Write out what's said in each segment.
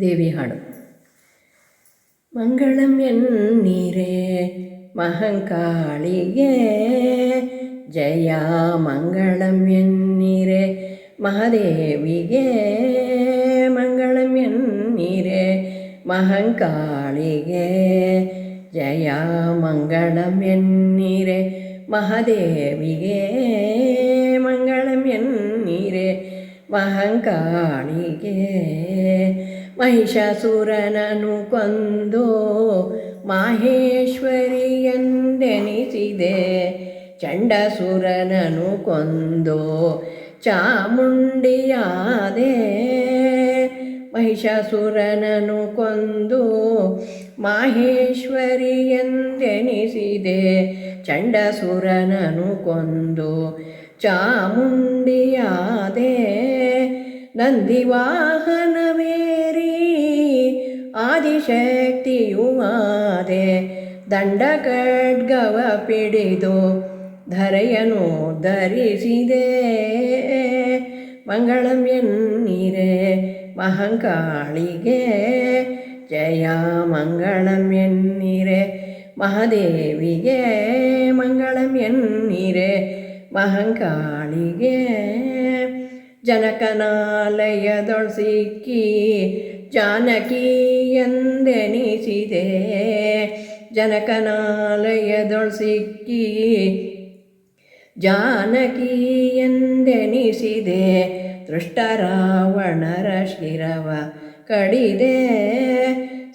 ದೇವಿ ಹಾಡು. ಮಂಗಳಂ ಎನ್ನೀರೆ ಮಹಂಕಾಳಿಗೆ ಜಯ, ಮಂಗಳಂ ಎನ್ನೀರೆ ಮಹಾದೇವಿಗೆ, ಮಂಗಳಂ ಎನ್ನೀರೆ ಮಹಂಕಾಳಿಗೆ ಜಯ, ಮಂಗಳಂ ಎನ್ನೀರೆ ಮಹಾದೇವಿಗೆ, ಮಂಗಳಂ ಎನ್ನೀರೆ ಮಹಂಕಾಳಿಗೆ. ಮಹಿಷಾಸುರನನು ಕೊಂದು ಮಾಹೇಶ್ವರಿಯೆಂದೆನಿಸಿದೆ, ಚಂಡಾಸುರನನು ಕೊಂದು ಚಾಮುಂಡಿಯಾದೆ. ಮಹಿಷಾಸುರನನು ಕೊಂದು ಮಾಹೇಶ್ವರಿಯೆಂದೆನಿಸಿದೆ, ಚಂಡಾಸುರನನು ಕೊಂದು ಚಾಮುಂಡಿಯಾದೆ. ನಂದಿವಾಹನವೇರಿ ಆದಿಶಕ್ತಿಯು ಆದೆ, ದಂಡ ಖಡ್ಗವ ಪಿಡಿದು ಧರೆಯನು ಧರಿಸಿದೆ. ಮಂಗಳಂ ಎನ್ನೀರೆ ಮಹಂಕಾಳಿಗೆ ಜಯ, ಮಂಗಳಂ ಎನ್ನೀರೆ ಮಹಾದೇವಿಗೆ, ಮಂಗಳಂ ಎನ್ನೀರೆ ಮಹಂಕಾಳಿಗೆ. ಜನಕನಾಲಯದೊಳ್ ಸಿಕ್ಕಿ ಜಾನಕಿ ಎಂದೆನಿಸಿದೆ, ಜನಕನಾಲಯದೊಳ್ ಸಿಕ್ಕಿ ಜಾನಕಿ ಎಂದೆನಿಸಿದೆ. ದೃಷ್ಟರಾವಣರ ಶಿರವ ಕಡಿದೆ,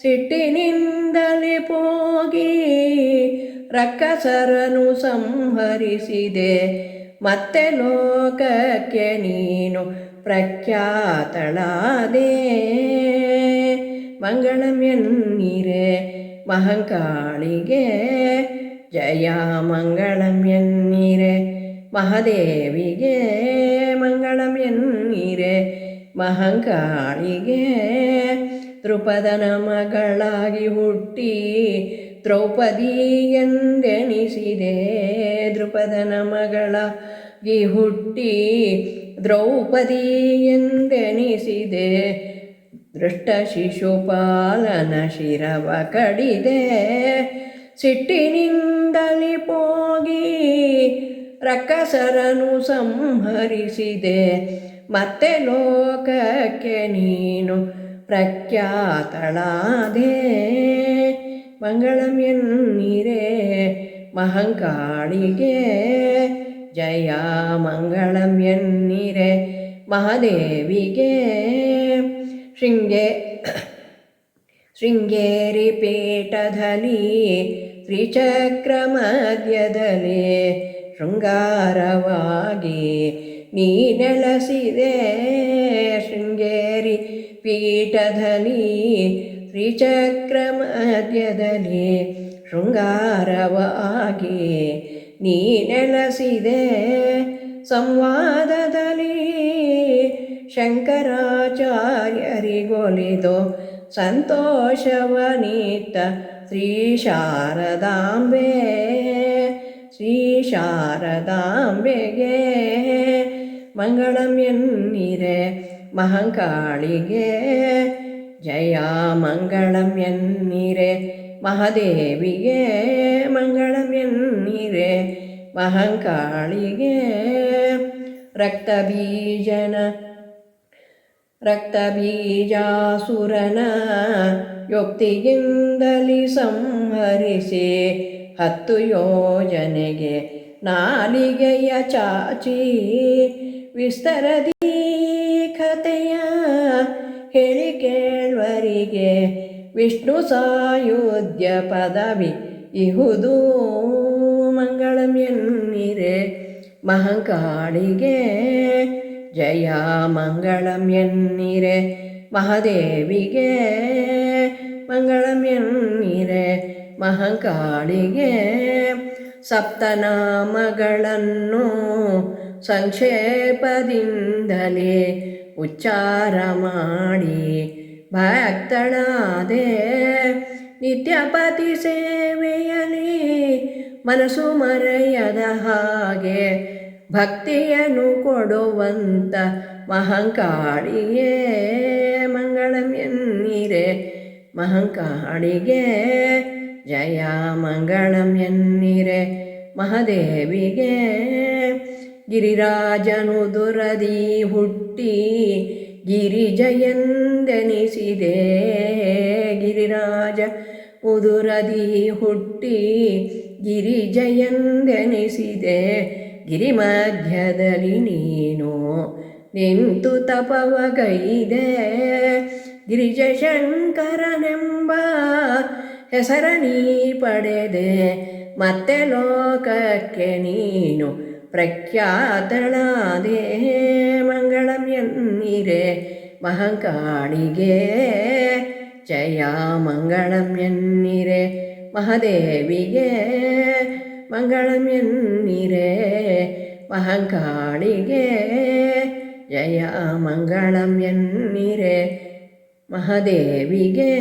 ಸಿಟ್ಟಿನಿಂದಲೇ ಪೋಗಿ ರಕ್ಕಸರನು ಸಂಹರಿಸಿದೆ. ಮತ್ತೆ ಲೋಕಕ್ಕೆ ನೀನು ಪ್ರಖ್ಯಾತಳಾದೆ. ಮಂಗಳಂ ಎನ್ನೀರೆ ಮಹಂಕಾಳಿಗೆ ಜಯ, ಮಂಗಳಂ ಎನ್ನೀರೆ ಮಹಾದೇವಿಗೆ, ಮಂಗಳಂ ಎನ್ನೀರೆ ಮಹಂಕಾಳಿಗೆ. ದ್ರುಪದನ ಮಗಳಾಗಿ ಹುಟ್ಟಿ ದ್ರೌಪದಿ ಎಂದೆನಿಸಿದೆ, ದ್ರುಪದನ ಮಗಳಾಗಿ ಹುಟ್ಟಿ ದ್ರೌಪದಿ ಎಂದೆನಿಸಿದೆ. ದೃಷ್ಟ ಶಿಶುಪಾಲನ ಶಿರವ ಕಡಿದೆ, ಸಿಟ್ಟಿನಿಂದಲೇ ಪೋಗಿ ರಕ್ಕಸರನು ಸಂಹರಿಸಿದೆ. ಮತ್ತೆ ಲೋಕಕ್ಕೆ ನೀನು ಪ್ರಖ್ಯಾತಳಾದೆ. ಮಂಗಳಂ ಎನ್ನೀರೆ ಮಹಂಕಾಳಿಗೆ ಜಯ, ಮಂಗಳಂ ಎನ್ನೀರೆ ಮಹಾದೇವಿಗೆ. ಶೃಂಗೇರಿ ಪೀಠದಲ್ಲಿ ಶ್ರೀಚಕ್ರ ಮಧ್ಯದಲ್ಲಿ ಶೃಂಗಾರವಾಗಿ ನೀ ನೆಲೆಸಿದೆ. ಶೃಂಗೇರಿ ಪೀಠದಲ್ಲಿ ಶ್ರೀಚಕ್ರ ಮಧ್ಯದಲ್ಲಿ ಶೃಂಗಾರವಾಗಿ ನೀ ನೆಲೆಸಿದೆ. ಸಂವಾದದಲ್ಲಿ ಶಂಕರಾಚಾರ್ಯರಿಗೊಲಿದು ಸಂತೋಷವನಿತ್ತ ಶ್ರೀ ಶಾರದಾಂಬೆ, ಶ್ರೀ ಶಾರದಾಂಬೆಗೆ. ಮಂಗಳಂ ಎನ್ನೀರೆ ಮಹಂಕಾಳಿಗೆ ಜಯ, ಮಂಗಳಂ ಎನ್ನೀರೆ ಮಹಾದೇವಿಗೆ, ಮಂಗಳಂ ಎನ್ನೀರೆ ಮಹಂಕಾಳಿಗೆ. ರಕ್ತಬೀಜಾಸುರನ ಯುಕ್ತಿಯಿಂದಲಿ ಸಂಹರಿಸಿ 10 ಯೋಜನೆಗೆ ನಾಲಿಗೆಯ ಚಾಚಿ ವಿಸ್ತರದಿ ಕಥೆಯ ಹೇಳಿ ಕೇಳುವರಿಗೆ ವಿಷ್ಣು ಸಾಯುಧ್ಯ ಪದವಿ ಇಹುದು. ಮಂಗಳಂ ಎನ್ನೀರೆ ಮಹಂಕಾಳಿಗೆ ಜಯ, ಮಂಗಳಂ ಎನ್ನೀರೆ ಮಹಾದೇವಿಗೆ, ಮಂಗಳಂ ಎನ್ನೀರೆ ಮಹಂಕಾಳಿಗೆ. ಸಪ್ತನಾಮಗಳನ್ನು ಸಂಕ್ಷೇಪದಿಂದಲೇ ಉಚ್ಚಾರ ಮಾಡಿ ಭಕ್ತಳಾದೆ. ನಿತ್ಯಪತಿ ಸೇವೆಯಲ್ಲಿ ಮನಸ್ಸು ಮರೆಯದ ಹಾಗೆ ಭಕ್ತಿಯನ್ನು ಕೊಡುವಂತ ಮಹಂಕಾಳಿಯೇ. ಮಂಗಳಂ ಎನ್ನಿ ಮಹಂಕಾಳಿಗೆ ಜಯ ಮಂಗಳಂ ಎನ್ನಿರೆ ಮಹಾದೇವಿಗೆ. ಗಿರಿರಾಜನು ದುರದಿ ಹುಟ್ಟಿ ಗಿರಿಜಯಂದೆನಿಸಿದೆ. ಗಿರಿರಾಜ ಉದುರದಿ ಹುಟ್ಟಿ ಗಿರಿಜಯಂದೆನಿಸಿದೆ. ಗಿರಿ ಮಧ್ಯದಲ್ಲಿ ನೀನು ನಿಂತು ತಪವಗೈದೆ. ಗಿರಿಜಶಂಕರನೆಂಬ ಹೆಸರ ನೀ ಪಡೆದೆ. ಮತ್ತೆ ಲೋಕಕ್ಕೆ ನೀನು ಪ್ರಖ್ಯಾತಳಾದೆ. ಮಂಗಳಂ ಎನ್ನಿರೆ ಮಹಂಕಾಳಿಗೆ ಜಯ ಮಂಗಳಂ ಎನ್ನಿರೆ ಮಹಾದೇವಿಗೆ. ಮಂಗಳಂ ಎನ್ನಿರೆ ಮಹಂಕಾಳಿಗೆ ಜಯ ಮಂಗಳಂ ಎನ್ನಿರೆ ಮಹಾದೇವಿಗೆ.